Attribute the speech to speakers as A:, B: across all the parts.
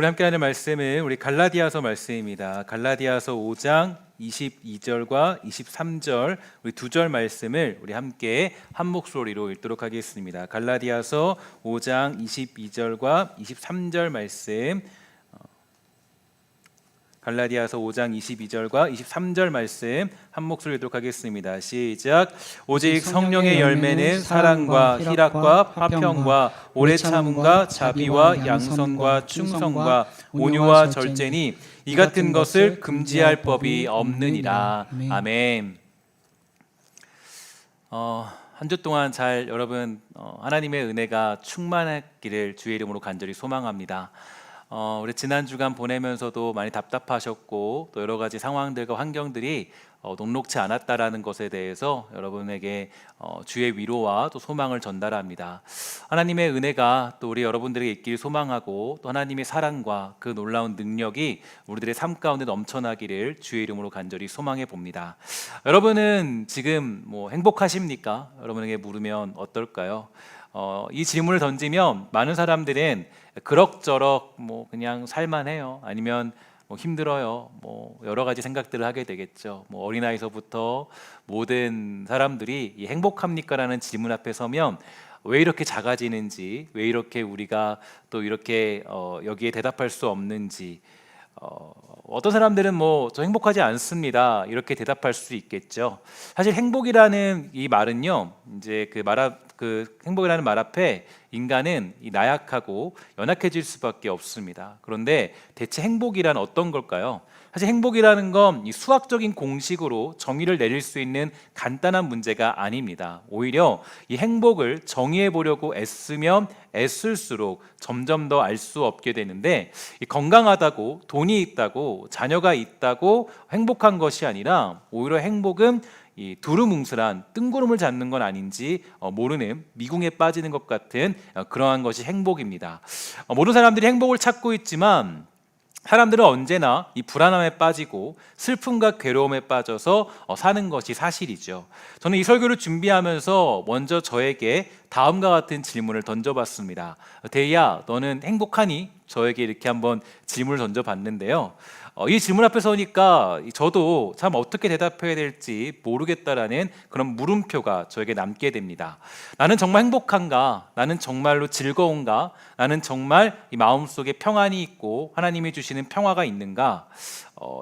A: 우리 함께 하는 말씀은 우리 갈라디아서 말씀입니다. 갈라디아서 5장 22절과 23절 우리 두 절 말씀을 우리 함께 한 목소리로 읽도록 하겠습니다. 갈라디아서 5장 22절과 23절 말씀, 갈라디아서 5장 22절과 23절 말씀 한 목소리 읽도록 하겠습니다. 시작. 오직 성령의 열매는 사랑과 희락과 화평과 오래 참음과 자비와 양선과 충성과 온유와 절제니 이 같은 것을 금지할 법이 없느니라. 아멘. 한 주 동안 잘 여러분 하나님의 은혜가 충만했기를 주의 이름으로 간절히 소망합니다. 우리 지난 주간 보내면서도 많이 답답하셨고 또 여러 가지 상황들과 환경들이 녹록지 않았다라는 것에 대해서 여러분에게 주의 위로와 또 소망을 전달합니다. 하나님의 은혜가 또 우리 여러분들에게 있길 소망하고 또 하나님의 사랑과 그 놀라운 능력이 우리들의 삶 가운데 넘쳐나기를 주의 이름으로 간절히 소망해 봅니다. 여러분은 지금 행복하십니까? 여러분에게 물으면 어떨까요? 이 질문을 던지면 많은 사람들은 그럭저럭 그냥 살만해요. 아니면 힘들어요. 여러 가지 생각들을 하게 되겠죠. 어린아이서부터 모든 사람들이 행복합니까라는 질문 앞에 서면 왜 이렇게 작아지는지, 왜 이렇게 우리가 또 이렇게 여기에 대답할 수 없는지, 어떤 사람들은 저 행복하지 않습니다 이렇게 대답할 수 있겠죠. 사실 행복이라는 이 말은요, 이제 그 행복이라는 말 앞에 인간은 나약하고 연약해질 수밖에 없습니다. 그런데 대체 행복이란 어떤 걸까요? 사실 행복이라는 건 이 수학적인 공식으로 정의를 내릴 수 있는 간단한 문제가 아닙니다. 오히려 이 행복을 정의해 보려고 애쓰면 애쓸수록 점점 더 알 수 없게 되는데, 이 건강하다고 돈이 있다고 자녀가 있다고 행복한 것이 아니라 오히려 행복은 이 두루뭉술한 뜬구름을 잡는 건 아닌지 모르는 미궁에 빠지는 것 같은 그러한 것이 행복입니다. 모든 사람들이 행복을 찾고 있지만 사람들은 언제나 이 불안함에 빠지고 슬픔과 괴로움에 빠져서 사는 것이 사실이죠. 저는 이 설교를 준비하면서 먼저 저에게 다음과 같은 질문을 던져봤습니다. 데이야, 너는 행복하니? 저에게 이렇게 한번 질문을 던져봤는데요. 이 질문 앞에 서니까 저도 참 어떻게 대답해야 될지 모르겠다라는 그런 물음표가 저에게 남게 됩니다. 나는 정말 행복한가? 나는 정말로 즐거운가? 나는 정말 이 마음속에 평안이 있고 하나님이 주시는 평화가 있는가?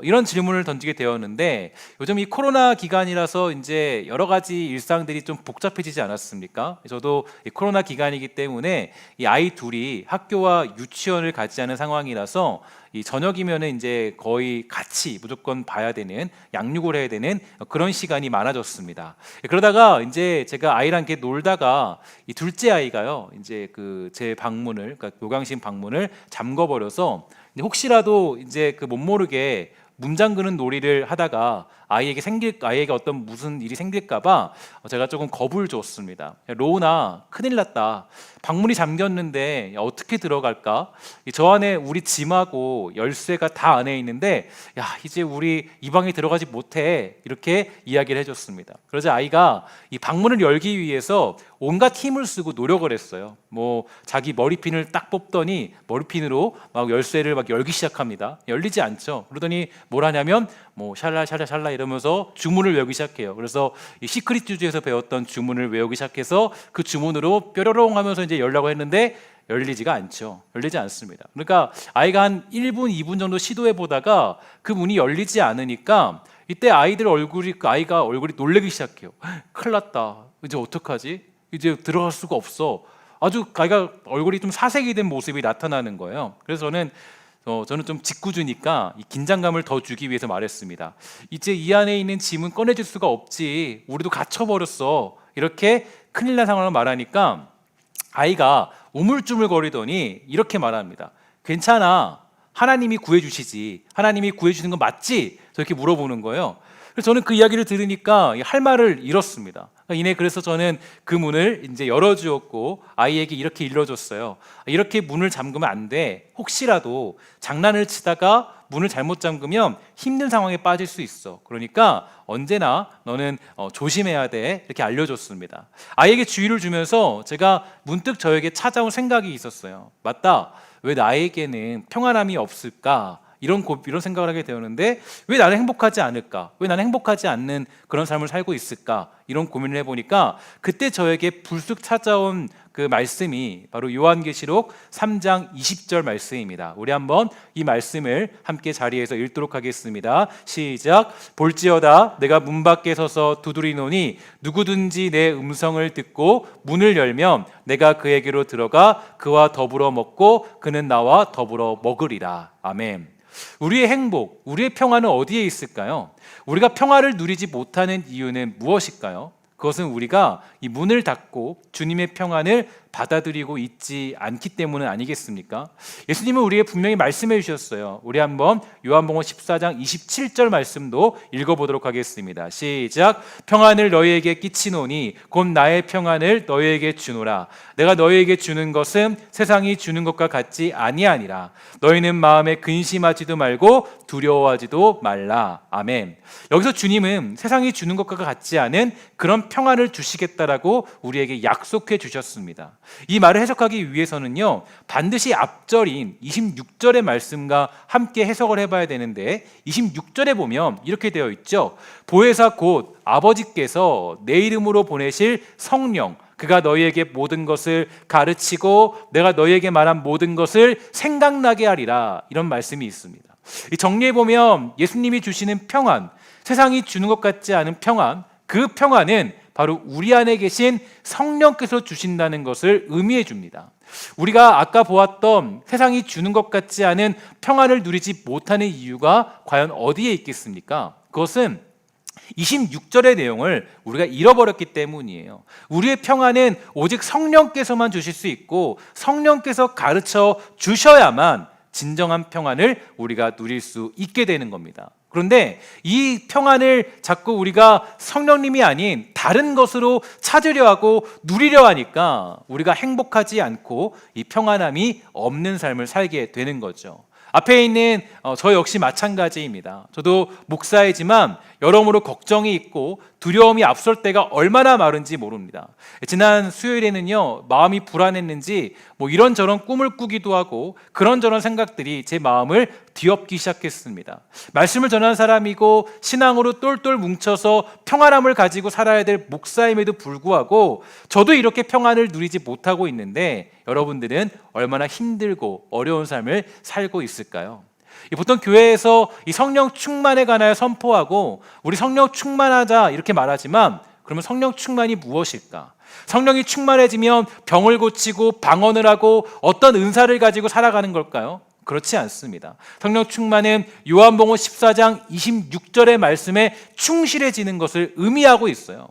A: 이런 질문을 던지게 되었는데, 요즘 이 코로나 기간이라서 이제 여러 가지 일상들이 좀 복잡해지지 않았습니까? 저도 이 코로나 기간이기 때문에 이 아이 둘이 학교와 유치원을 가지 않은 상황이라서 이 저녁이면은 이제 거의 같이 무조건 봐야 되는, 양육을 해야 되는 그런 시간이 많아졌습니다. 그러다가 이제 제가 아이랑 이렇게 놀다가 이 둘째 아이가요, 이제 그 제 방문을, 그러니까 요강신 방문을 잠궈버려서 혹시라도 이제 그 못 모르게 문 잠그는 놀이를 하다가 아이에게 어떤 무슨 일이 생길까봐 제가 조금 겁을 줬습니다. 로우나, 큰일 났다. 방문이 잠겼는데 어떻게 들어갈까? 저 안에 우리 짐하고 열쇠가 다 안에 있는데, 야, 이제 우리 이 방에 들어가지 못해. 이렇게 이야기를 해줬습니다. 그러자 아이가 이 방문을 열기 위해서 온갖 힘을 쓰고 노력을 했어요. 자기 머리핀을 딱 뽑더니 머리핀으로 막 열쇠를 막 열기 시작합니다. 열리지 않죠. 그러더니 뭘 하냐면 샬라샬라샬라 이러면서 주문을 외우기 시작해요. 그래서 이 시크릿 주주에서 배웠던 주문을 외우기 시작해서 그 주문으로 뾰로롱 하면서 이제 열려고 했는데 열리지가 않죠. 열리지 않습니다. 그러니까 아이가 한 1분, 2분 정도 시도해 보다가 그 문이 열리지 않으니까 이때 아이가 얼굴이 놀래기 시작해요. 큰일 났다. 이제 어떡하지? 이제 들어갈 수가 없어. 아주 아이가 얼굴이 좀 사색이 된 모습이 나타나는 거예요. 그래서 저는 좀 짓궂으니까 이 긴장감을 더 주기 위해서 말했습니다. 이제 이 안에 있는 짐은 꺼내줄 수가 없지. 우리도 갇혀버렸어. 이렇게 큰일 난 상황을 말하니까 아이가 우물쭈물거리더니 이렇게 말합니다. 괜찮아. 하나님이 구해주시지. 하나님이 구해주시는 건 맞지? 저렇게 물어보는 거예요. 그래서 저는 그 이야기를 들으니까 할 말을 잃었습니다. 이내 그래서 저는 그 문을 이제 열어주었고 아이에게 이렇게 일러줬어요. 이렇게 문을 잠그면 안 돼. 혹시라도 장난을 치다가 문을 잘못 잠그면 힘든 상황에 빠질 수 있어. 그러니까 언제나 너는 조심해야 돼. 이렇게 알려줬습니다. 아이에게 주의를 주면서 제가 문득 저에게 찾아온 생각이 있었어요. 맞다. 왜 나에게는 평안함이 없을까? 이런 생각을 하게 되었는데 왜 나는 행복하지 않을까? 왜 나는 행복하지 않는 그런 삶을 살고 있을까? 이런 고민을 해보니까 그때 저에게 불쑥 찾아온 그 말씀이 바로 요한계시록 3장 20절 말씀입니다. 우리 한번 이 말씀을 함께 자리에서 읽도록 하겠습니다. 시작. 볼지어다 내가 문 밖에 서서 두드리노니 누구든지 내 음성을 듣고 문을 열면 내가 그에게로 들어가 그와 더불어 먹고 그는 나와 더불어 먹으리라. 아멘. 우리의 행복, 우리의 평화는 어디에 있을까요? 우리가 평화를 누리지 못하는 이유는 무엇일까요? 그것은 우리가 이 문을 닫고 주님의 평안을 받아들이고 있지 않기 때문은 아니겠습니까? 예수님은 우리에게 분명히 말씀해 주셨어요. 우리 한번 요한복음 14장 27절 말씀도 읽어보도록 하겠습니다. 시작. 평안을 너희에게 끼치노니 곧 나의 평안을 너희에게 주노라. 내가 너희에게 주는 것은 세상이 주는 것과 같지 아니하니라. 너희는 마음에 근심하지도 말고 두려워하지도 말라. 아멘. 여기서 주님은 세상이 주는 것과 같지 않은 그런 평안을 주시겠다라고 우리에게 약속해 주셨습니다. 이 말을 해석하기 위해서는요, 반드시 앞절인 26절의 말씀과 함께 해석을 해봐야 되는데 26절에 보면 이렇게 되어 있죠. 보혜사 곧 아버지께서 내 이름으로 보내실 성령 그가 너희에게 모든 것을 가르치고 내가 너희에게 말한 모든 것을 생각나게 하리라. 이런 말씀이 있습니다. 정리해 보면 예수님이 주시는 평안, 세상이 주는 것 같지 않은 평안, 그 평안은 바로 우리 안에 계신 성령께서 주신다는 것을 의미해 줍니다. 우리가 아까 보았던 세상이 주는 것 같지 않은 평안을 누리지 못하는 이유가 과연 어디에 있겠습니까? 그것은 26절의 내용을 우리가 잃어버렸기 때문이에요. 우리의 평안은 오직 성령께서만 주실 수 있고 성령께서 가르쳐 주셔야만 진정한 평안을 우리가 누릴 수 있게 되는 겁니다. 그런데 이 평안을 자꾸 우리가 성령님이 아닌 다른 것으로 찾으려 하고 누리려 하니까 우리가 행복하지 않고 이 평안함이 없는 삶을 살게 되는 거죠. 앞에 있는 저 역시 마찬가지입니다. 저도 목사이지만 여러모로 걱정이 있고 두려움이 앞설 때가 얼마나 많은지 모릅니다. 지난 수요일에는요, 마음이 불안했는지 이런저런 꿈을 꾸기도 하고 그런저런 생각들이 제 마음을 뒤엎기 시작했습니다. 말씀을 전하는 사람이고 신앙으로 똘똘 뭉쳐서 평안함을 가지고 살아야 될 목사임에도 불구하고 저도 이렇게 평안을 누리지 못하고 있는데 여러분들은 얼마나 힘들고 어려운 삶을 살고 있을까요? 보통 교회에서 이 성령 충만에 관하여 선포하고 우리 성령 충만하자 이렇게 말하지만 그러면 성령 충만이 무엇일까? 성령이 충만해지면 병을 고치고 방언을 하고 어떤 은사를 가지고 살아가는 걸까요? 그렇지 않습니다. 성령 충만은 요한복음 14장 26절의 말씀에 충실해지는 것을 의미하고 있어요.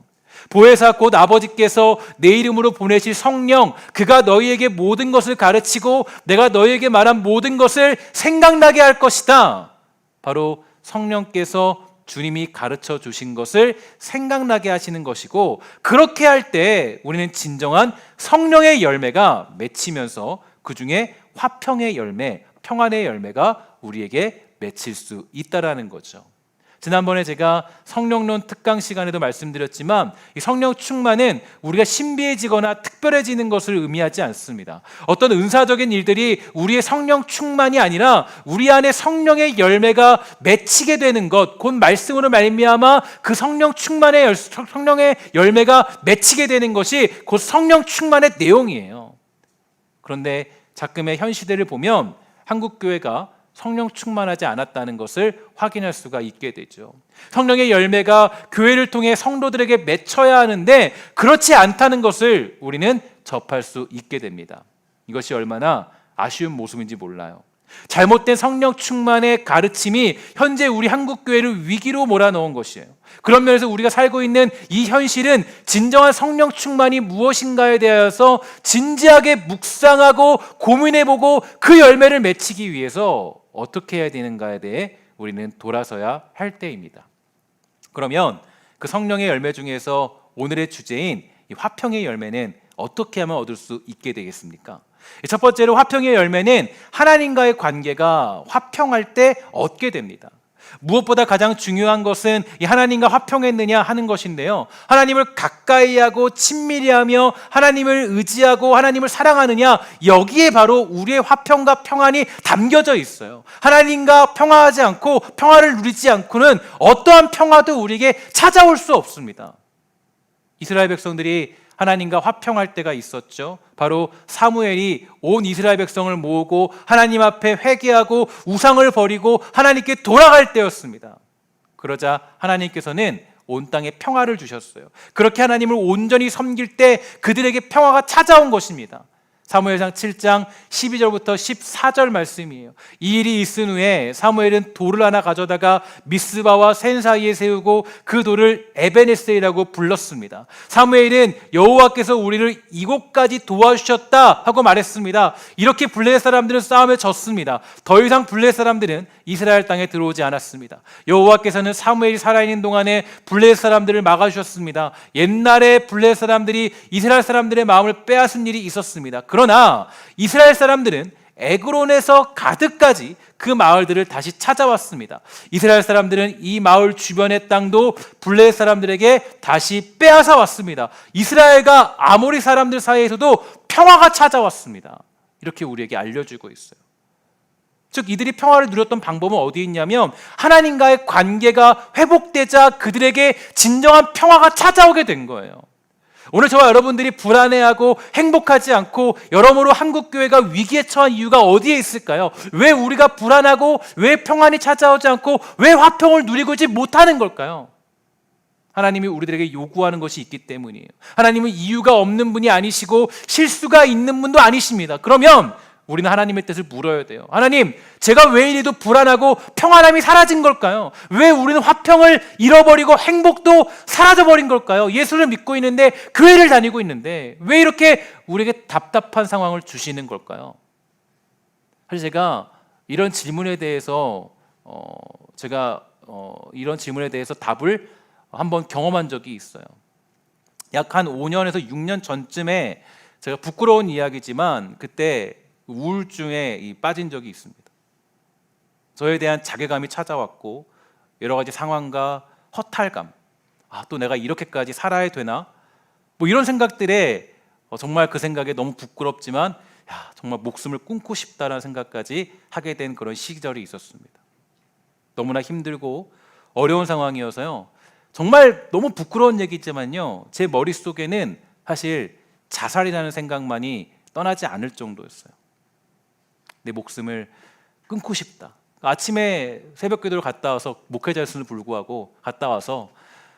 A: 보혜사 곧 아버지께서 내 이름으로 보내실 성령 그가 너희에게 모든 것을 가르치고 내가 너희에게 말한 모든 것을 생각나게 할 것이다. 바로 성령께서 주님이 가르쳐 주신 것을 생각나게 하시는 것이고 그렇게 할 때 우리는 진정한 성령의 열매가 맺히면서 그 중에 화평의 열매, 평안의 열매가 우리에게 맺힐 수 있다라는 거죠. 지난번에 제가 성령론 특강 시간에도 말씀드렸지만 이 성령 충만은 우리가 신비해지거나 특별해지는 것을 의미하지 않습니다. 어떤 은사적인 일들이 우리의 성령 충만이 아니라 우리 안에 성령의 열매가 맺히게 되는 것, 곧 말씀으로 말미암아 그 성령 충만의 성령의 열매가 맺히게 되는 것이 곧 성령 충만의 내용이에요. 그런데 가끔의 현 시대를 보면 한국 교회가 성령 충만하지 않았다는 것을 확인할 수가 있게 되죠. 성령의 열매가 교회를 통해 성도들에게 맺혀야 하는데 그렇지 않다는 것을 우리는 접할 수 있게 됩니다. 이것이 얼마나 아쉬운 모습인지 몰라요. 잘못된 성령 충만의 가르침이 현재 우리 한국 교회를 위기로 몰아넣은 것이에요. 그런 면에서 우리가 살고 있는 이 현실은 진정한 성령 충만이 무엇인가에 대해서 진지하게 묵상하고 고민해보고 그 열매를 맺히기 위해서 어떻게 해야 되는가에 대해 우리는 돌아서야 할 때입니다. 그러면 그 성령의 열매 중에서 오늘의 주제인 이 화평의 열매는 어떻게 하면 얻을 수 있게 되겠습니까? 첫 번째로 화평의 열매는 하나님과의 관계가 화평할 때 얻게 됩니다. 무엇보다 가장 중요한 것은 이 하나님과 화평했느냐 하는 것인데요, 하나님을 가까이 하고 친밀히 하며 하나님을 의지하고 하나님을 사랑하느냐, 여기에 바로 우리의 화평과 평안이 담겨져 있어요. 하나님과 평화하지 않고 평화를 누리지 않고는 어떠한 평화도 우리에게 찾아올 수 없습니다. 이스라엘 백성들이 하나님과 화평할 때가 있었죠. 바로 사무엘이 온 이스라엘 백성을 모으고 하나님 앞에 회개하고 우상을 버리고 하나님께 돌아갈 때였습니다. 그러자 하나님께서는 온 땅에 평화를 주셨어요. 그렇게 하나님을 온전히 섬길 때 그들에게 평화가 찾아온 것입니다. 사무엘상 7장 12절부터 14절 말씀이에요. 이 일이 있은 후에 사무엘은 돌을 하나 가져다가 미스바와 센 사이에 세우고 그 돌을 에베네셀이라고 불렀습니다. 사무엘은 여호와께서 우리를 이곳까지 도와주셨다 하고 말했습니다. 이렇게 블레셋 사람들은 싸움에 졌습니다. 더 이상 블레셋 사람들은 이스라엘 땅에 들어오지 않았습니다. 여호와께서는 사무엘이 살아있는 동안에 블레셋 사람들을 막아주셨습니다. 옛날에 블레셋 사람들이 이스라엘 사람들의 마음을 빼앗은 일이 있었습니다. 그러나 이스라엘 사람들은 에그론에서 가드까지 그 마을들을 다시 찾아왔습니다. 이스라엘 사람들은 이 마을 주변의 땅도 블레셋 사람들에게 다시 빼앗아 왔습니다. 이스라엘과 아모리 사람들 사이에서도 평화가 찾아왔습니다. 이렇게 우리에게 알려주고 있어요. 즉 이들이 평화를 누렸던 방법은 어디 있냐면 하나님과의 관계가 회복되자 그들에게 진정한 평화가 찾아오게 된 거예요. 오늘 저와 여러분들이 불안해하고 행복하지 않고 여러모로 한국교회가 위기에 처한 이유가 어디에 있을까요? 왜 우리가 불안하고 왜 평안이 찾아오지 않고 왜 화평을 누리고 있지 못하는 걸까요? 하나님이 우리들에게 요구하는 것이 있기 때문이에요. 하나님은 이유가 없는 분이 아니시고 실수가 있는 분도 아니십니다. 그러면 우리는 하나님의 뜻을 물어야 돼요. 하나님, 제가 왜 이리도 불안하고 평안함이 사라진 걸까요? 왜 우리는 화평을 잃어버리고 행복도 사라져버린 걸까요? 예수를 믿고 있는데 교회를 다니고 있는데 왜 이렇게 우리에게 답답한 상황을 주시는 걸까요? 사실 제가 이런 질문에 대해서 답을 한번 경험한 적이 있어요. 약 한 5년에서 6년 전쯤에 제가 부끄러운 이야기지만 그때 우울증에 빠진 적이 있습니다. 저에 대한 자괴감이 찾아왔고 여러 가지 상황과 허탈감, 또 내가 이렇게까지 살아야 되나? 이런 생각들에 정말 그 생각에 너무 부끄럽지만 정말 목숨을 끊고 싶다라는 생각까지 하게 된 그런 시절이 있었습니다. 너무나 힘들고 어려운 상황이어서요. 정말 너무 부끄러운 얘기지만요. 제 머릿속에는 사실 자살이라는 생각만이 떠나지 않을 정도였어요. 내 목숨을 끊고 싶다. 아침에 새벽 기도를 갔다 와서 목회자였음을 불구하고 갔다 와서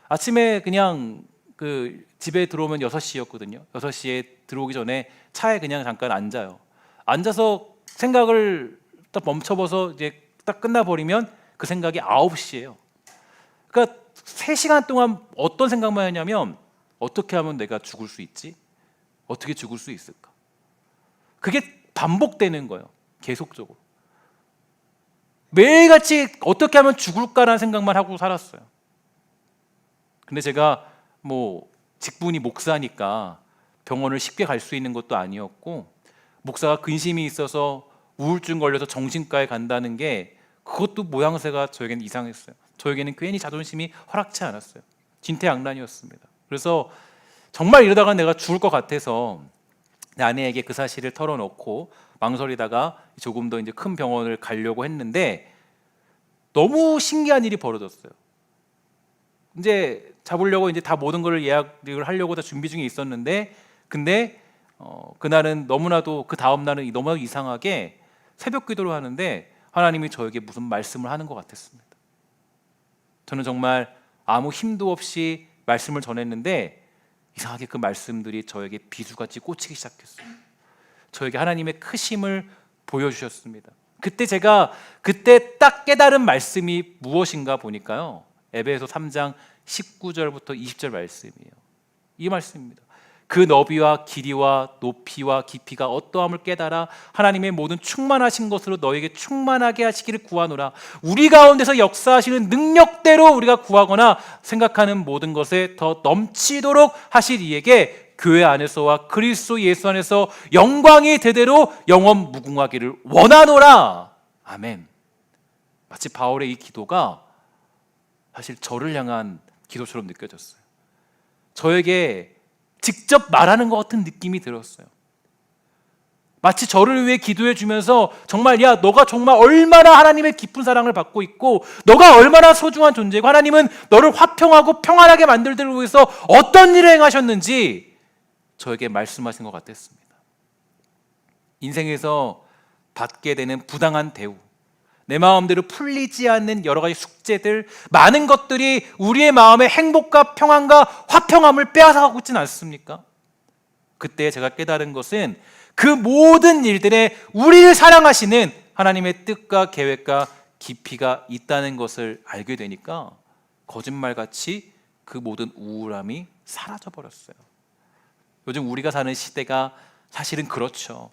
A: 아침에 그냥 그 집에 들어오면 6시였거든요. 6시에 들어오기 전에 차에 그냥 잠깐 앉아요. 앉아서 생각을 딱 멈춰봐서 이제 딱 끝나버리면 그 생각이 9시예요. 그러니까 3시간 동안 어떤 생각만 했냐면 어떻게 하면 내가 죽을 수 있지? 어떻게 죽을 수 있을까? 그게 반복되는 거예요. 계속적으로. 매일같이 어떻게 하면 죽을까라는 생각만 하고 살았어요. 근데 제가 직분이 목사니까 병원을 쉽게 갈 수 있는 것도 아니었고 목사가 근심이 있어서 우울증 걸려서 정신과에 간다는 게 그것도 모양새가 저에게는 이상했어요. 저에게는 괜히 자존심이 허락치 않았어요. 진퇴양난이었습니다. 그래서 정말 이러다가 내가 죽을 것 같아서 내 아내에게 그 사실을 털어놓고 망설이다가 조금 더 이제 큰 병원을 가려고 했는데 너무 신기한 일이 벌어졌어요. 이제 잡으려고 이제 다 모든 걸 예약을 하려고 다 준비 중에 있었는데 근데 그날은 너무나도 그 다음 날은 너무 이상하게 새벽 기도를 하는데 하나님이 저에게 무슨 말씀을 하는 것 같았습니다. 저는 정말 아무 힘도 없이 말씀을 전했는데 이상하게 그 말씀들이 저에게 비수같이 꽂히기 시작했어요. 저에게 하나님의 크심을 보여주셨습니다. 그때 딱 깨달은 말씀이 무엇인가 보니까요. 에베소 3장 19절부터 20절 말씀이에요. 이 말씀입니다. 그 너비와 길이와 높이와 깊이가 어떠함을 깨달아 하나님의 모든 충만하신 것으로 너에게 충만하게 하시기를 구하노라. 우리 가운데서 역사하시는 능력대로 우리가 구하거나 생각하는 모든 것에 더 넘치도록 하실 이에게 교회 안에서와 그리스도 예수 안에서 영광이 대대로 영원 무궁하기를 원하노라. 아멘. 마치 바울의 이 기도가 사실 저를 향한 기도처럼 느껴졌어요. 저에게 직접 말하는 것 같은 느낌이 들었어요. 마치 저를 위해 기도해 주면서 정말 야, 너가 정말 얼마나 하나님의 깊은 사랑을 받고 있고 너가 얼마나 소중한 존재고 하나님은 너를 화평하고 평안하게 만들기 위해서 어떤 일을 행하셨는지 저에게 말씀하신 것 같았습니다. 인생에서 받게 되는 부당한 대우, 내 마음대로 풀리지 않는 여러 가지 숙제들, 많은 것들이 우리의 마음의 행복과 평안과 화평함을 빼앗아가고 있지는 않습니까? 그때 제가 깨달은 것은 그 모든 일들에 우리를 사랑하시는 하나님의 뜻과 계획과 깊이가 있다는 것을 알게 되니까 거짓말같이 그 모든 우울함이 사라져버렸어요. 요즘 우리가 사는 시대가 사실은 그렇죠.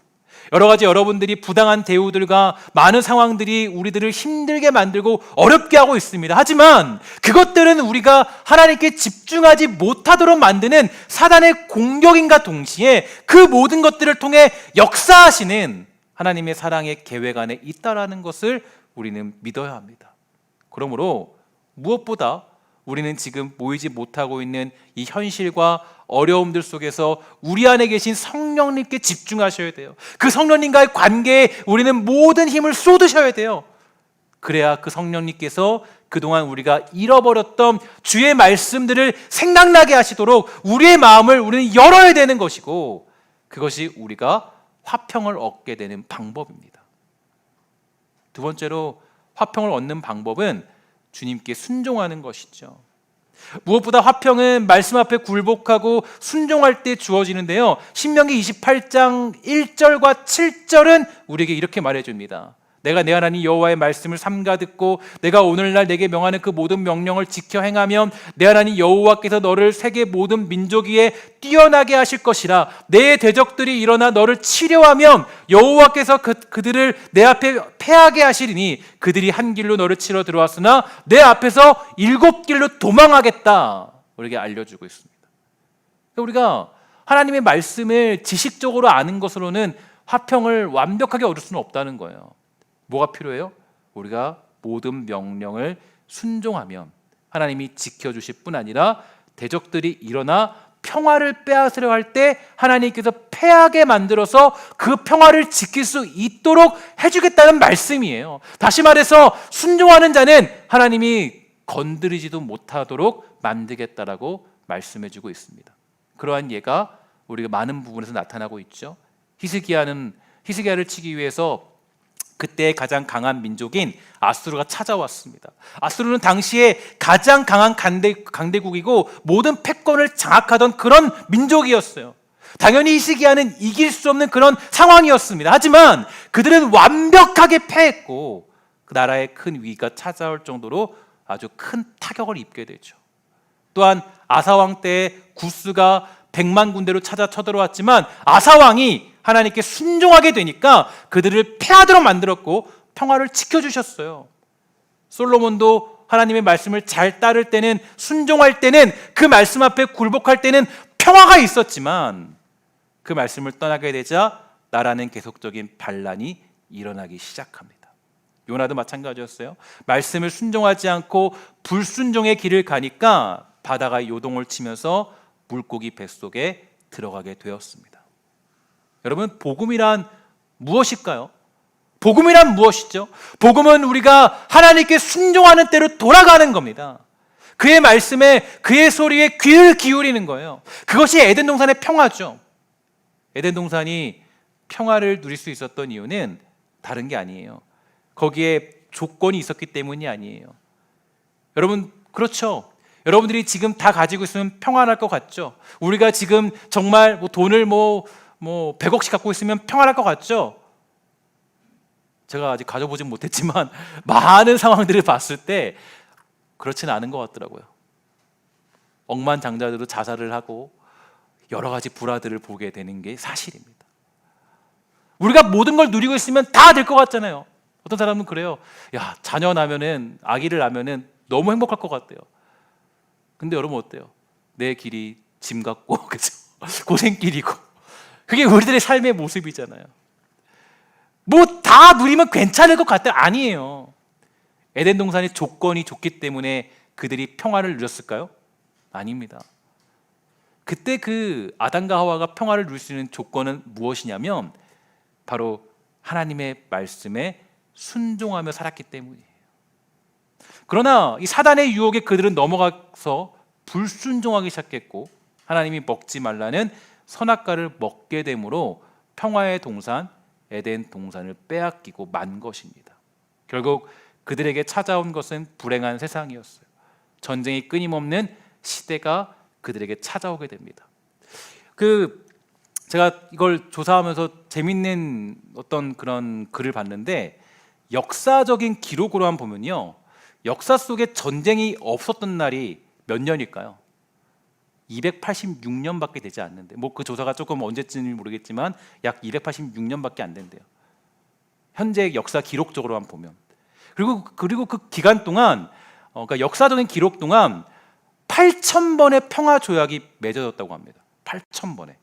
A: 여러 가지 여러분들이 부당한 대우들과 많은 상황들이 우리들을 힘들게 만들고 어렵게 하고 있습니다. 하지만 그것들은 우리가 하나님께 집중하지 못하도록 만드는 사단의 공격인과 동시에 그 모든 것들을 통해 역사하시는 하나님의 사랑의 계획 안에 있다라는 것을 우리는 믿어야 합니다. 그러므로 무엇보다 우리는 지금 모이지 못하고 있는 이 현실과 어려움들 속에서 우리 안에 계신 성령님께 집중하셔야 돼요. 그 성령님과의 관계에 우리는 모든 힘을 쏟으셔야 돼요. 그래야 그 성령님께서 그동안 우리가 잃어버렸던 주의 말씀들을 생각나게 하시도록 우리의 마음을 우리는 열어야 되는 것이고, 그것이 우리가 화평을 얻게 되는 방법입니다. 두 번째로 화평을 얻는 방법은 주님께 순종하는 것이죠. 무엇보다 화평은 말씀 앞에 굴복하고 순종할 때 주어지는데요, 신명기 28장 1절과 7절은 우리에게 이렇게 말해줍니다. 내가 내 하나님 여호와의 말씀을 삼가 듣고 내가 오늘날 내게 명하는 그 모든 명령을 지켜 행하면 내 하나님 여호와께서 너를 세계 모든 민족 위에 뛰어나게 하실 것이라. 내 대적들이 일어나 너를 치려하면 여호와께서 그들을 내 앞에 패하게 하시리니 그들이 한 길로 너를 치러 들어왔으나 내 앞에서 7길로 도망하겠다. 우리에게 알려주고 있습니다. 우리가 하나님의 말씀을 지식적으로 아는 것으로는 화평을 완벽하게 얻을 수는 없다는 거예요. 뭐가 필요해요? 우리가 모든 명령을 순종하면 하나님이 지켜주실 뿐 아니라 대적들이 일어나 평화를 빼앗으려 할 때 하나님께서 패하게 만들어서 그 평화를 지킬 수 있도록 해주겠다는 말씀이에요. 다시 말해서 순종하는 자는 하나님이 건드리지도 못하도록 만들겠다라고 말씀해주고 있습니다. 그러한 예가 우리가 많은 부분에서 나타나고 있죠. 히스기야를 치기 위해서 그때 가장 강한 민족인 아수르가 찾아왔습니다. 아수르는 당시에 가장 강한 강대국이고 모든 패권을 장악하던 그런 민족이었어요. 당연히 히스기야는 이길 수 없는 그런 상황이었습니다. 하지만 그들은 완벽하게 패했고 그 나라에 큰 위기가 찾아올 정도로 아주 큰 타격을 입게 되죠. 또한 아사왕 때 구스가 100만 군대로 찾아 쳐들어왔지만 아사왕이 하나님께 순종하게 되니까 그들을 패하도록 만들었고 평화를 지켜주셨어요. 솔로몬도 하나님의 말씀을 잘 따를 때는, 순종할 때는, 그 말씀 앞에 굴복할 때는 평화가 있었지만 그 말씀을 떠나게 되자 나라는 계속적인 반란이 일어나기 시작합니다. 요나도 마찬가지였어요. 말씀을 순종하지 않고 불순종의 길을 가니까 바다가 요동을 치면서 물고기 뱃속에 들어가게 되었습니다. 여러분, 복음이란 무엇일까요? 복음이란 무엇이죠? 복음은 우리가 하나님께 순종하는 대로 돌아가는 겁니다. 그의 말씀에, 그의 소리에 귀를 기울이는 거예요. 그것이 에덴 동산의 평화죠. 에덴 동산이 평화를 누릴 수 있었던 이유는 다른 게 아니에요. 거기에 조건이 있었기 때문이 아니에요. 여러분, 그렇죠? 여러분들이 지금 다 가지고 있으면 평안할 것 같죠? 우리가 지금 정말 돈을 100억씩 갖고 있으면 평안할 것 같죠? 제가 아직 가져보진 못했지만 많은 상황들을 봤을 때 그렇지는 않은 것 같더라고요. 억만장자들도 자살을 하고 여러 가지 불화들을 보게 되는 게 사실입니다. 우리가 모든 걸 누리고 있으면 다 될 것 같잖아요. 어떤 사람은 그래요. 야, 자녀 나면은, 아기를 낳으면은 너무 행복할 것 같대요. 근데 여러분 어때요? 내 길이 짐 같고 그죠? 고생길이고. 그게 우리들의 삶의 모습이잖아요. 뭐 다 누리면 괜찮을 것 같아요. 아니에요. 에덴 동산의 조건이 좋기 때문에 그들이 평화를 누렸을까요? 아닙니다. 그때 그 아담과 하와가 평화를 누릴 수 있는 조건은 무엇이냐면 바로 하나님의 말씀에 순종하며 살았기 때문이에요. 그러나 이 사단의 유혹에 그들은 넘어가서 불순종하기 시작했고 하나님이 먹지 말라는 선악과를 먹게 되므로 평화의 동산 에덴 동산을 빼앗기고 만 것입니다. 결국 그들에게 찾아온 것은 불행한 세상이었어요. 전쟁이 끊임없는 시대가 그들에게 찾아오게 됩니다. 제가 이걸 조사하면서 재밌는 어떤 그런 글을 봤는데 역사적인 기록으로 한번 보면요, 역사 속에 전쟁이 없었던 날이 몇 년일까요? 286년밖에 되지 않는데, 뭐 그 조사가 조금 언제쯤인지 모르겠지만 약 286년밖에 안 된대요. 현재 역사 기록적으로 한번 보면. 그리고 그 기간 동안, 그러니까 역사적인 기록 동안 8,000번의 평화 조약이 맺어졌다고 합니다. 8,000번에.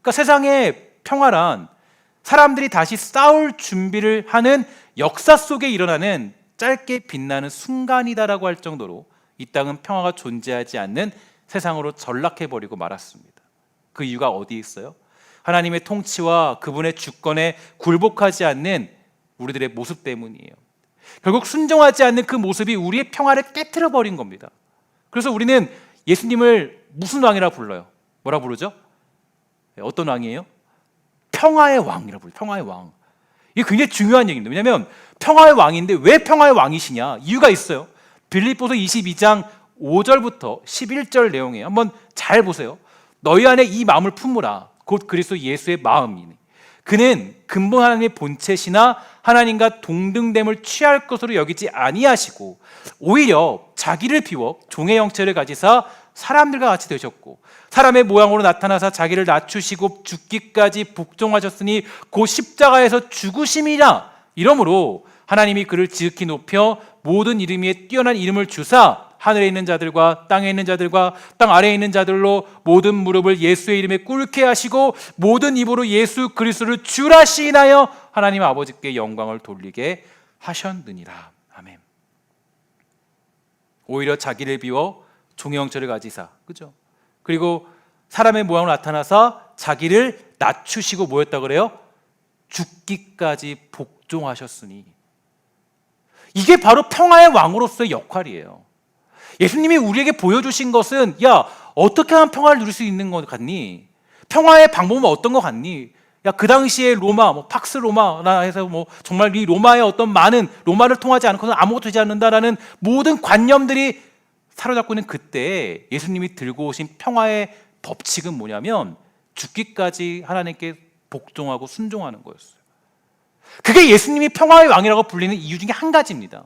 A: 그러니까 세상의 평화란 사람들이 다시 싸울 준비를 하는 역사 속에 일어나는 짧게 빛나는 순간이다라고 할 정도로 이 땅은 평화가 존재하지 않는 세상으로 전락해버리고 말았습니다. 그 이유가 어디에 있어요? 하나님의 통치와 그분의 주권에 굴복하지 않는 우리들의 모습 때문이에요. 결국 순종하지 않는 그 모습이 우리의 평화를 깨트려버린 겁니다. 그래서 우리는 예수님을 무슨 왕이라 불러요? 뭐라 부르죠? 어떤 왕이에요? 평화의 왕이라고 불러요. 평화의 왕. 이게 굉장히 중요한 얘기입니다. 왜냐하면 평화의 왕인데 왜 평화의 왕이시냐? 이유가 있어요. 빌립보서 22장 5절부터 11절 내용에 한번 잘 보세요. 너희 안에 이 마음을 품으라. 곧 그리스도 예수의 마음이니 그는 근본 하나님의 본체시나 하나님과 동등됨을 취할 것으로 여기지 아니하시고 오히려 자기를 비워 종의 형체를 가지사 사람들과 같이 되셨고 사람의 모양으로 나타나사 자기를 낮추시고 죽기까지 복종하셨으니 곧 십자가에서 죽으심이라. 이러므로 하나님이 그를 지극히 높여 모든 이름 위에 뛰어난 이름을 주사 하늘에 있는 자들과 땅에 있는 자들과 땅 아래에 있는 자들로 모든 무릎을 예수의 이름에 꿇게 하시고 모든 입으로 예수 그리스도를 주라 시인하여 하나님 아버지께 영광을 돌리게 하셨느니라. 아멘. 오히려 자기를 비워 종의 형체를 가지사, 그죠? 그리고 사람의 모양으로 나타나서 자기를 낮추시고 뭐였다 그래요? 죽기까지 복종하셨으니. 이게 바로 평화의 왕으로서의 역할이에요. 예수님이 우리에게 보여주신 것은 야, 어떻게 하면 평화를 누릴 수 있는 것 같니? 평화의 방법은 어떤 것 같니? 야, 그 당시에 로마, 팍스 로마나 해서 정말 이 로마의 어떤 많은 로마를 통하지 않고는 아무것도 되지 않는다라는 모든 관념들이 사로잡고 있는 그때 예수님이 들고 오신 평화의 법칙은 뭐냐면 죽기까지 하나님께 복종하고 순종하는 거였어요. 그게 예수님이 평화의 왕이라고 불리는 이유 중에 한 가지입니다.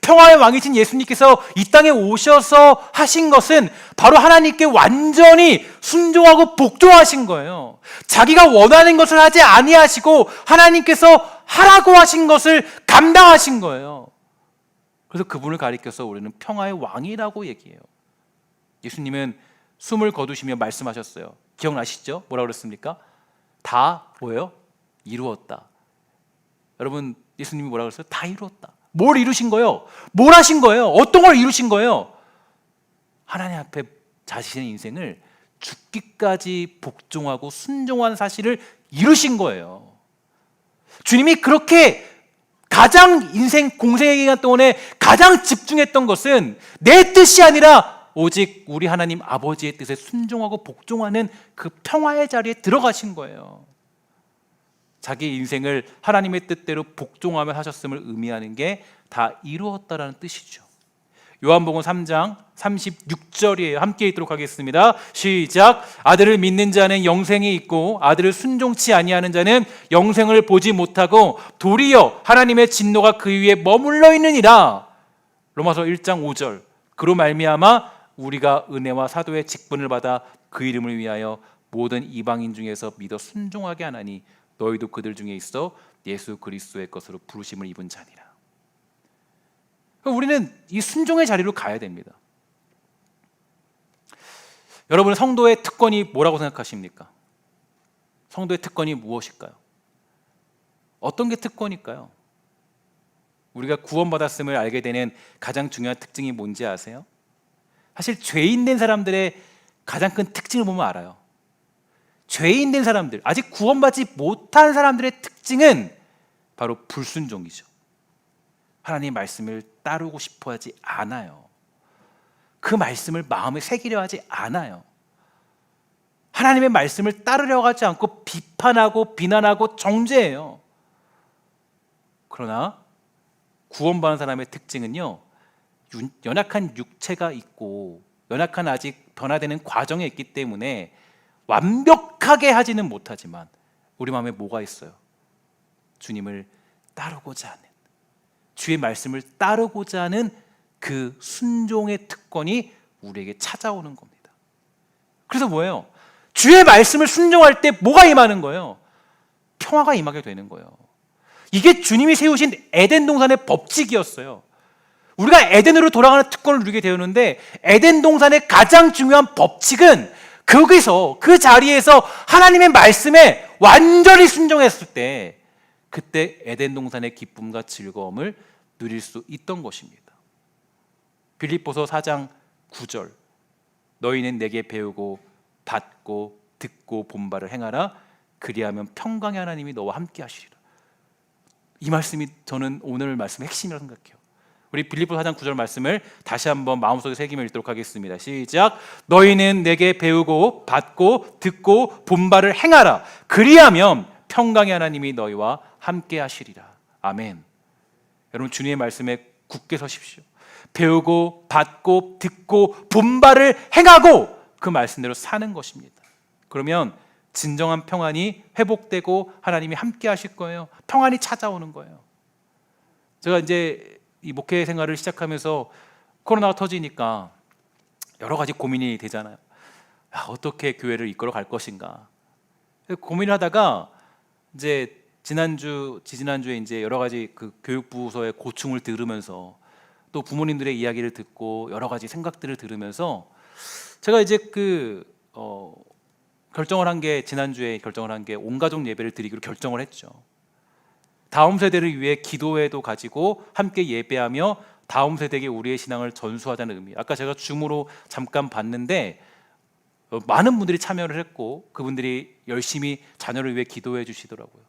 A: 평화의 왕이신 예수님께서 이 땅에 오셔서 하신 것은 바로 하나님께 완전히 순종하고 복종하신 거예요. 자기가 원하는 것을 하지 아니하시고 하나님께서 하라고 하신 것을 감당하신 거예요. 그래서 그분을 가리켜서 우리는 평화의 왕이라고 얘기해요. 예수님은 숨을 거두시며 말씀하셨어요. 기억나시죠? 뭐라고 그랬습니까? 다 뭐예요? 이루었다. 여러분, 예수님이 뭐라고 그랬어요? 다 이루었다. 뭘 이루신 거예요? 뭘 하신 거예요? 어떤 걸 이루신 거예요? 하나님 앞에 자신의 인생을 죽기까지 복종하고 순종한 사실을 이루신 거예요. 주님이 그렇게 가장 인생 공생의 기간 동안에 가장 집중했던 것은 내 뜻이 아니라 오직 우리 하나님 아버지의 뜻에 순종하고 복종하는 그 평화의 자리에 들어가신 거예요. 자기 인생을 하나님의 뜻대로 복종하며 하셨음을 의미하는 게 다 이루었다라는 뜻이죠. 요한복음 3장 36절이에요. 함께 읽도록 하겠습니다. 시작. 아들을 믿는 자는 영생이 있고 아들을 순종치 아니하는 자는 영생을 보지 못하고 도리어 하나님의 진노가 그 위에 머물러 있느니라. 로마서 1장 5절. 그로 말미암아 우리가 은혜와 사도의 직분을 받아 그 이름을 위하여 모든 이방인 중에서 믿어 순종하게 하나니 너희도 그들 중에 있어 예수 그리스도의 것으로 부르심을 입은 자니라. 우리는 이 순종의 자리로 가야 됩니다. 여러분, 성도의 특권이 뭐라고 생각하십니까? 성도의 특권이 무엇일까요? 어떤 게 특권일까요? 우리가 구원받았음을 알게 되는 가장 중요한 특징이 뭔지 아세요? 사실 죄인 된 사람들의 가장 큰 특징을 보면 알아요. 죄인 된 사람들, 아직 구원받지 못한 사람들의 특징은 바로 불순종이죠. 하나님의 말씀을 따르고 싶어 하지 않아요. 그 말씀을 마음에 새기려 하지 않아요. 하나님의 말씀을 따르려고 하지 않고 비판하고 비난하고 정죄해요. 그러나 구원받은 사람의 특징은요, 연약한 육체가 있고 연약한 아직 변화되는 과정에 있기 때문에 완벽하게 하지는 못하지만 우리 마음에 뭐가 있어요? 주님을 따르고자 하는, 주의 말씀을 따르고자 하는 그 순종의 특권이 우리에게 찾아오는 겁니다. 그래서 뭐예요? 주의 말씀을 순종할 때 뭐가 임하는 거예요? 평화가 임하게 되는 거예요. 이게 주님이 세우신 에덴 동산의 법칙이었어요. 우리가 에덴으로 돌아가는 특권을 누리게 되었는데, 에덴 동산의 가장 중요한 법칙은 거기서, 그 자리에서 하나님의 말씀에 완전히 순종했을 때, 그때 에덴 동산의 기쁨과 즐거움을 누릴 수 있던 것입니다. 빌립보서 4장 9절, 너희는 내게 배우고 받고 듣고 본 바를 행하라. 그리하면 평강의 하나님이 너와 함께 하시리라. 이 말씀이 저는 오늘 말씀의 핵심이라고 생각해요. 우리 빌립보서 4장 9절 말씀을 다시 한번 마음속에 새기며 읽도록 하겠습니다. 시작. 너희는 내게 배우고 받고 듣고 본 바를 행하라. 그리하면 평강의 하나님이 너희와 함께 하시리라. 아멘. 여러분, 주님의 말씀에 굳게 서십시오. 배우고 받고 듣고 본 바를 행하고 그 말씀대로 사는 것입니다. 그러면 진정한 평안이 회복되고 하나님이 함께 하실 거예요. 평안이 찾아오는 거예요. 제가 이제 이 목회 생활을 시작하면서 코로나가 터지니까 여러 가지 고민이 되잖아요. 어떻게 교회를 이끌어 갈 것인가 고민을 하다가 이제 지지난주에 이제 여러 가지 그 교육부서의 고충을 들으면서 또 부모님들의 이야기를 듣고 여러 가지 생각들을 들으면서 제가 이제 지난주에 결정을 한 게 온가족 예배를 드리기로 결정을 했죠. 다음 세대를 위해 기도회도 가지고 함께 예배하며 다음 세대에게 우리의 신앙을 전수하자는 의미. 아까 제가 줌으로 잠깐 봤는데 많은 분들이 참여를 했고 그분들이 열심히 자녀를 위해 기도해 주시더라고요.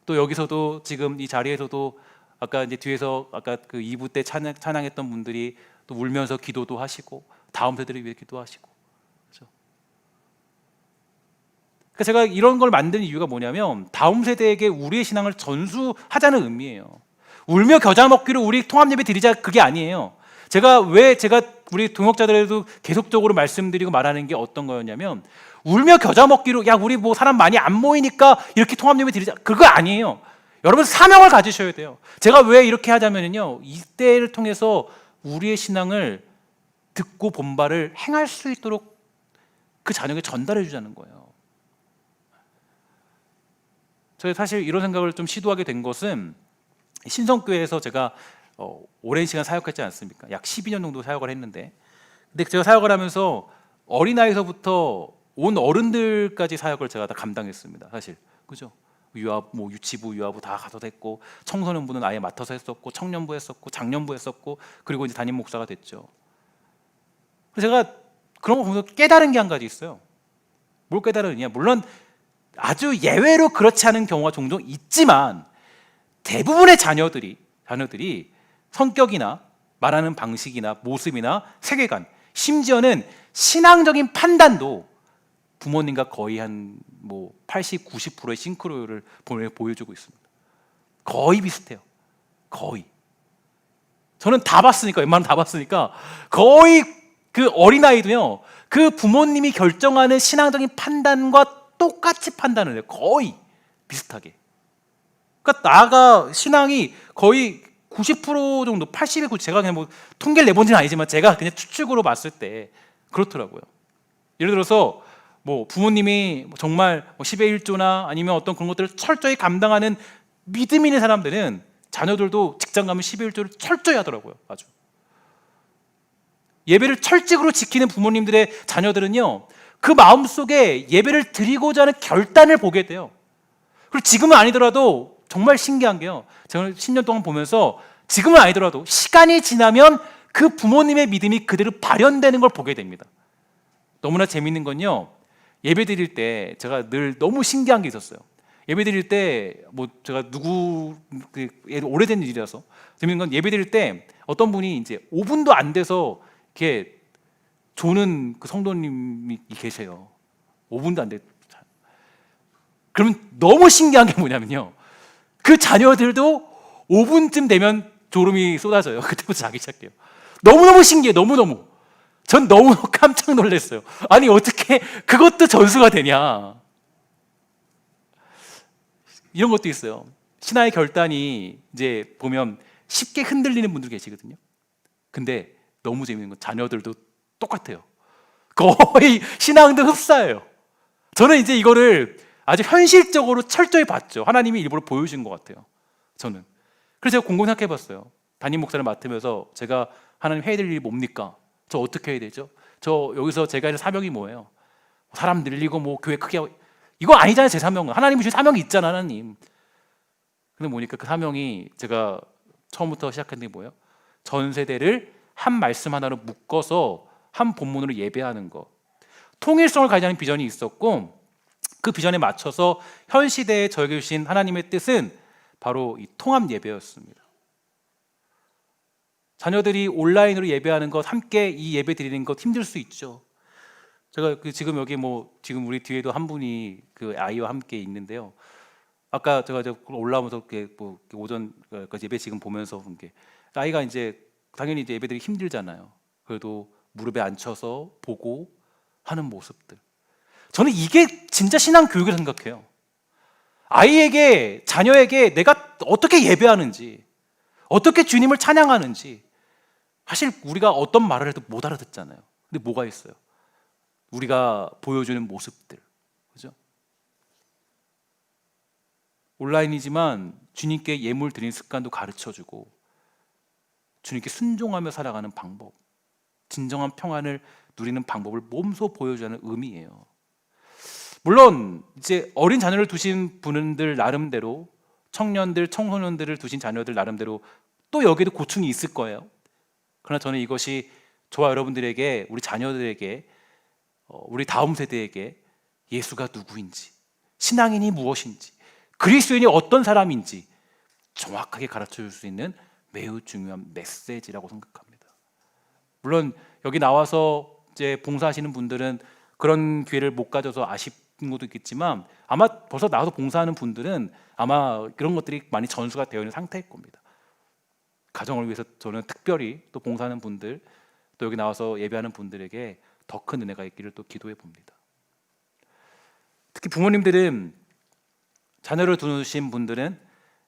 A: 또 여기서도 지금 이 자리에서도 아까 이제 뒤에서 아까 그 2부 때 찬양했던 분들이 또 울면서 기도도 하시고 다음 세대를 위해 기도하시고. 그렇죠? 그러니까 제가 이런 걸 만든 이유가 뭐냐면 다음 세대에게 우리의 신앙을 전수하자는 의미예요. 울며 겨자 먹기로 우리 통합 예배 드리자, 그게 아니에요. 제가 우리 동역자들에도 계속적으로 말씀드리고 말하는 게 어떤 거였냐면, 울며 겨자 먹기로 야 우리 뭐 사람 많이 안 모이니까 이렇게 통합 예배 드리자, 그거 아니에요. 여러분, 사명을 가지셔야 돼요. 제가 왜 이렇게 하자면요, 이때를 통해서 우리의 신앙을 듣고 본 바를 행할 수 있도록 그 자녀에게 전달해 주자는 거예요. 저희 사실 이런 생각을 좀 시도하게 된 것은 신성교회에서 제가 오랜 시간 사역했지 않습니까? 약 12년 정도 사역을 했는데, 근데 제가 사역을 하면서 어린아이서부터 온 어른들까지 사역을 제가 다 감당했습니다. 사실, 그죠? 유치부, 유아부 다 가서 했고, 청소년부는 아예 맡아서 했었고, 청년부 했었고, 장년부 했었고, 그리고 이제 담임 목사가 됐죠. 그래서 제가 그런 거 보면서 깨달은 게 한 가지 있어요. 뭘 깨달았느냐? 물론 아주 예외로 그렇지 않은 경우가 종종 있지만 대부분의 자녀들이 성격이나 말하는 방식이나 모습이나 세계관, 심지어는 신앙적인 판단도 부모님과 거의 한 80, 90%의 싱크로율을 보여주고 있습니다. 거의 비슷해요. 거의. 저는 웬만하면 다 봤으니까 거의 그 어린아이도요, 그 부모님이 결정하는 신앙적인 판단과 똑같이 판단을 해요. 거의 비슷하게. 그러니까 나가 신앙이 거의 90% 정도, 80에 90, 제가 그냥 통계를 내본지는 아니지만 제가 그냥 추측으로 봤을 때 그렇더라고요. 예를 들어서 뭐 부모님이 정말 10의 1조나 아니면 어떤 그런 것들을 철저히 감당하는 믿음 있는 사람들은 자녀들도 직장 가면 10의 1조를 철저히 하더라고요. 아주 예배를 철칙으로 지키는 부모님들의 자녀들은요, 그 마음속에 예배를 드리고자 하는 결단을 보게 돼요. 그리고 지금은 아니더라도 정말 신기한 게요, 제가 10년 동안 보면서 지금은 아니더라도 시간이 지나면 그 부모님의 믿음이 그대로 발현되는 걸 보게 됩니다. 너무나 재밌는 건요, 예배 드릴 때 제가 늘 너무 신기한 게 있었어요. 예배 드릴 때 뭐 제가 오래된 일이라서 재밌는 건, 예배 드릴 때 어떤 분이 이제 5분도 안 돼서 이렇게 조는 그 성도님이 계세요. 5분도 안 돼. 그러면 너무 신기한 게 뭐냐면요, 그 자녀들도 5분쯤 되면 졸음이 쏟아져요. 그때부터 자기 시작해요. 너무너무 신기해. 너무너무. 전 너무 깜짝 놀랐어요. 아니 어떻게 그것도 전수가 되냐. 이런 것도 있어요. 신화의 결단이 이제 보면 쉽게 흔들리는 분들 계시거든요. 근데 너무 재밌는 건 자녀들도 똑같아요. 거의 신앙도 흡사해요. 저는 이제 이거를 아주 현실적으로 철저히 봤죠. 하나님이 일부러 보여주신 것 같아요, 저는. 그래서 제가 곰곰이 생각해 봤어요. 담임 목사를 맡으면서 제가 하나님 해야 될 일이 뭡니까? 저 어떻게 해야 되죠? 저 여기서 제가 할 사명이 뭐예요? 사람 늘리고 뭐 교회 크게 하고, 이거 아니잖아요. 제 사명은. 하나님 주신 사명이 있잖아, 하나님. 근데 보니까 그 사명이 제가 처음부터 시작한 게 뭐예요? 전 세대를 한 말씀 하나로 묶어서 한 본문으로 예배하는 것. 통일성을 가지는 비전이 있었고, 그 비전에 맞춰서 현 시대에 저에게 주신 하나님의 뜻은 바로 이 통합 예배였습니다. 자녀들이 온라인으로 예배하는 것, 함께 이 예배 드리는 것 힘들 수 있죠. 제가 지금 여기 지금 우리 뒤에도 한 분이 그 아이와 함께 있는데요. 아까 제가 올라오면서 오전 예배 지금 보면서 본 게, 아이가 이제 당연히 이제 예배들이 힘들잖아요. 그래도 무릎에 앉혀서 보고 하는 모습들. 저는 이게 진짜 신앙 교육이라고 생각해요. 아이에게, 자녀에게 내가 어떻게 예배하는지, 어떻게 주님을 찬양하는지, 사실 우리가 어떤 말을 해도 못 알아듣잖아요. 근데 뭐가 있어요? 우리가 보여주는 모습들, 그죠? 온라인이지만 주님께 예물 드리는 습관도 가르쳐주고, 주님께 순종하며 살아가는 방법, 진정한 평안을 누리는 방법을 몸소 보여주는 의미예요. 물론 이제 어린 자녀를 두신 분들 나름대로, 청년들, 청소년들을 두신 자녀들 나름대로 또 여기도 고충이 있을 거예요. 그러나 저는 이것이 저와 여러분들에게, 우리 자녀들에게, 우리 다음 세대에게 예수가 누구인지, 신앙인이 무엇인지, 그리스도인이 어떤 사람인지 정확하게 가르쳐 줄 수 있는 매우 중요한 메시지라고 생각합니다. 물론 여기 나와서 이제 봉사하시는 분들은 그런 기회를 못 가져서 아쉽은 것도 있겠지만, 아마 벌써 나와서 봉사하는 분들은 아마 그런 것들이 많이 전수가 되어 있는 상태일 겁니다. 가정을 위해서 저는 특별히 또 봉사하는 분들, 또 여기 나와서 예배하는 분들에게 더 큰 은혜가 있기를 또 기도해 봅니다. 특히 부모님들은, 자녀를 두신 분들은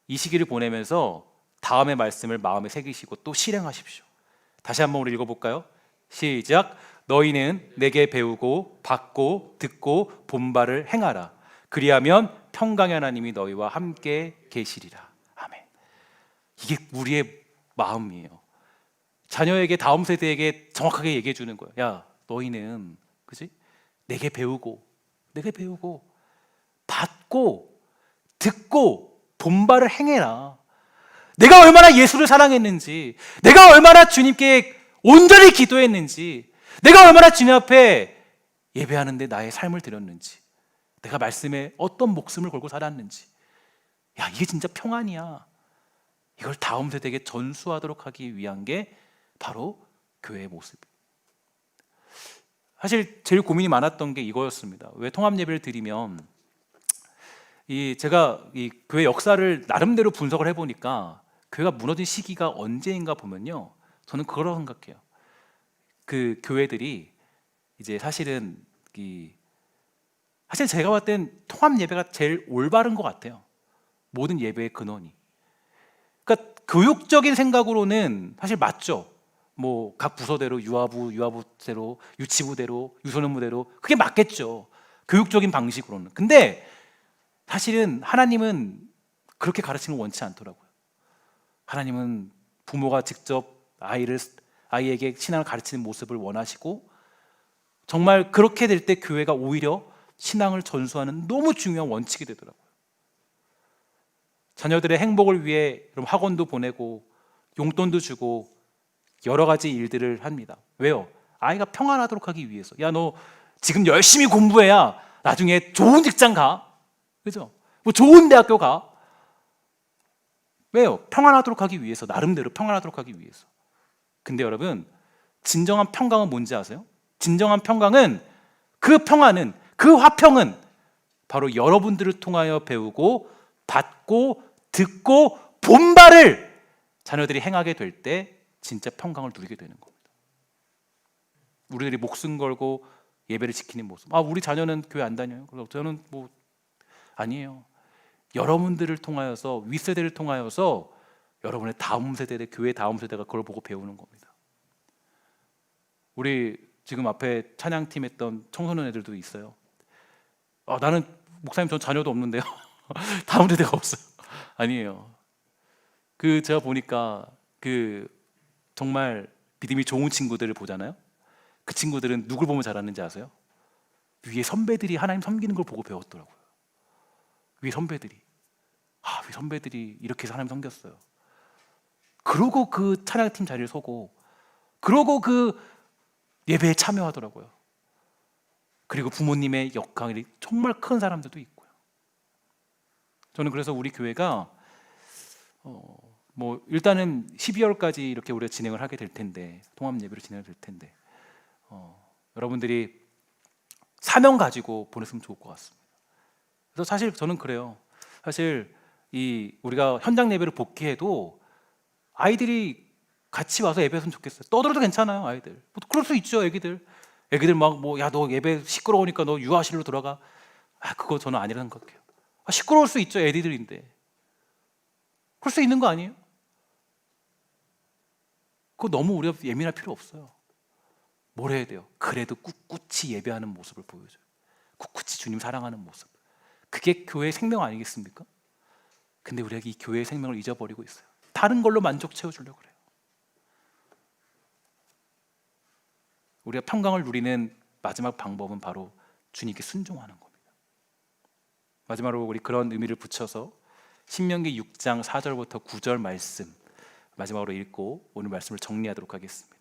A: 이 시기를 보내면서 다음의 말씀을 마음에 새기시고 또 실행하십시오. 다시 한번 우리 읽어볼까요? 시작. 너희는 내게 배우고 받고 듣고 본 바를 행하라. 그리하면 평강의 하나님이 너희와 함께 계시리라. 아멘. 이게 우리의 마음이에요. 자녀에게, 다음 세대에게 정확하게 얘기해 주는 거예요. 야, 너희는, 그지? 내게 배우고 받고 듣고 본 바를 행해라. 내가 얼마나 예수를 사랑했는지, 내가 얼마나 주님께 온전히 기도했는지, 내가 얼마나 주님 앞에 예배하는데 나의 삶을 드렸는지, 내가 말씀에 어떤 목숨을 걸고 살았는지, 야, 이게 진짜 평안이야. 이걸 다음 세대에게 전수하도록 하기 위한 게 바로 교회의 모습이에요. 사실 제일 고민이 많았던 게 이거였습니다. 왜 통합 예배를 드리면, 제가 이 교회 역사를 나름대로 분석을 해보니까 교회가 무너진 시기가 언제인가 보면요, 저는 그거라고 생각해요. 그 교회들이 이제 사실 제가 봤을 땐 통합 예배가 제일 올바른 것 같아요. 모든 예배의 근원이. 그러니까 교육적인 생각으로는 사실 맞죠. 뭐 각 부서대로 유아부대로, 유치부대로, 유소년부대로 그게 맞겠죠. 교육적인 방식으로는. 근데 사실은 하나님은 그렇게 가르치는 걸 원치 않더라고요. 하나님은 부모가 직접 아이에게 신앙을 가르치는 모습을 원하시고, 정말 그렇게 될 때 교회가 오히려 신앙을 전수하는 너무 중요한 원칙이 되더라고요. 자녀들의 행복을 위해 여러분 학원도 보내고 용돈도 주고 여러 가지 일들을 합니다. 왜요? 아이가 평안하도록 하기 위해서. 야, 너 지금 열심히 공부해야 나중에 좋은 직장 가. 그죠? 뭐 좋은 대학교 가. 왜요? 평안하도록 하기 위해서. 나름대로 평안하도록 하기 위해서. 근데 여러분, 진정한 평강은 뭔지 아세요? 진정한 평강은, 그 평안은, 그 화평은 바로 여러분들을 통하여 배우고 받고 듣고 본바를 자녀들이 행하게 될 때 진짜 평강을 누리게 되는 겁니다. 우리들이 목숨 걸고 예배를 지키는 모습. 우리 자녀는 교회 안 다녀요. 그래서 저는 뭐 아니에요. 여러분들을 통하여서, 윗세대를 통하여서 여러분의 다음 세대, 교회 다음 세대가 그걸 보고 배우는 겁니다. 우리 지금 앞에 찬양팀 했던 청소년 애들도 있어요. 나는 목사님 전 자녀도 없는데요. 다음 세대가 없어요. 아니에요. 제가 보니까 정말 믿음이 좋은 친구들을 보잖아요. 그 친구들은 누굴 보면 자랐는지 아세요? 위에 선배들이 하나님 섬기는 걸 보고 배웠더라고요. 위에 선배들이 이렇게 해서 하나님 섬겼어요. 그러고 그 찬양팀 자리를 서고, 그러고 그 예배에 참여하더라고요. 그리고 부모님의 역할이 정말 큰 사람들도 있고요. 저는 그래서 우리 교회가 일단은 12월까지 이렇게 우리가 진행을 하게 될 텐데, 통합 예배로 진행을 될 텐데, 여러분들이 사명 가지고 보냈으면 좋을 것 같습니다. 그래서 사실 저는 그래요. 사실 우리가 현장 예배를 복귀해도 아이들이 같이 와서 예배했으면 좋겠어요. 떠들어도 괜찮아요, 아이들. 그럴 수 있죠, 애기들 막 야, 너 예배 시끄러우니까 너 유아실로 들어가. 그거 저는 아니라는 것 같아요. 시끄러울 수 있죠, 애들인데. 그럴 수 있는 거 아니에요? 그거 너무 우리가 예민할 필요 없어요. 뭘 해야 돼요? 그래도 꿋꿋이 예배하는 모습을 보여줘요. 꿋꿋이 주님 사랑하는 모습. 그게 교회의 생명 아니겠습니까? 근데 우리가 이 교회의 생명을 잊어버리고 있어요. 다른 걸로 만족 채워주려고 그래요. 우리가 평강을 누리는 마지막 방법은 바로 주님께 순종하는 겁니다. 마지막으로 우리 그런 의미를 붙여서 신명기 6장 4절부터 9절 말씀 마지막으로 읽고 오늘 말씀을 정리하도록 하겠습니다.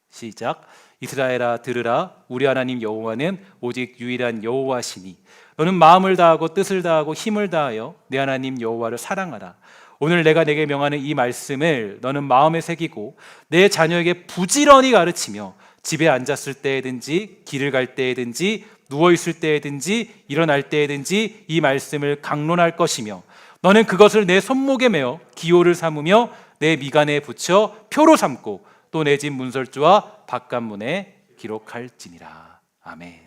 A: 시작. 이스라엘아 들으라. 우리 하나님 여호와는 오직 유일한 여호와시니 너는 마음을 다하고 뜻을 다하고 힘을 다하여 내 하나님 여호와를 사랑하라. 오늘 내가 내게 명하는 이 말씀을 너는 마음에 새기고 내 자녀에게 부지런히 가르치며 집에 앉았을 때든지 길을 갈 때든지 누워 있을 때든지 일어날 때든지 이 말씀을 강론할 것이며 너는 그것을 내 손목에 메어 기호를 삼으며 내 미간에 붙여 표로 삼고 또 내 집 문설주와 바깥문에 기록할지니라. 아멘.